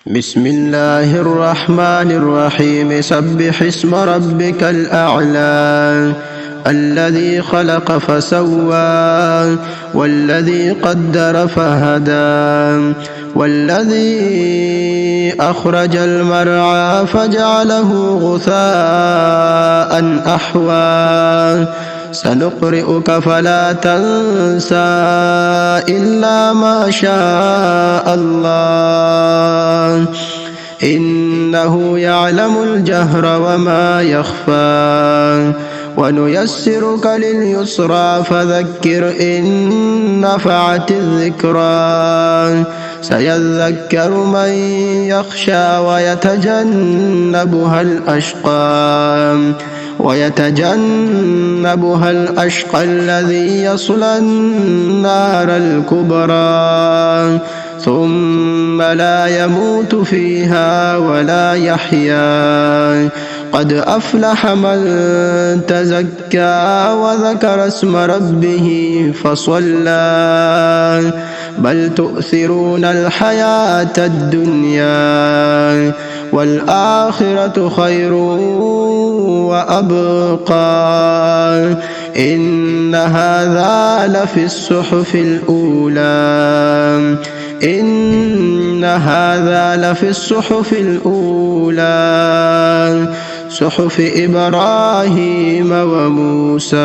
بسم الله الرحمن الرحيم سبح اسم ربك الأعلى الذي خلق فسوى والذي قدر فهدى والذي أخرج المرعى فجعله غثاء أحوى سنقرئك فلا تنسى إلا ما شاء الله إنه يعلم الجهر وما يخفى ونيسرك لليسرى فذكر إن نفعت الذكرى سيذكر من يخشى ويتجنبها الأشقى الذي يصلى النار الكبرى ثم لا يموت فيها ولا يحيا قد أفلح من تزكى وذكر اسم ربه فصلى بل تؤثرون الحياة الدنيا والآخرة خير وأبقى إن هذا لفي الصحف الأولى صحف إبراهيم وموسى.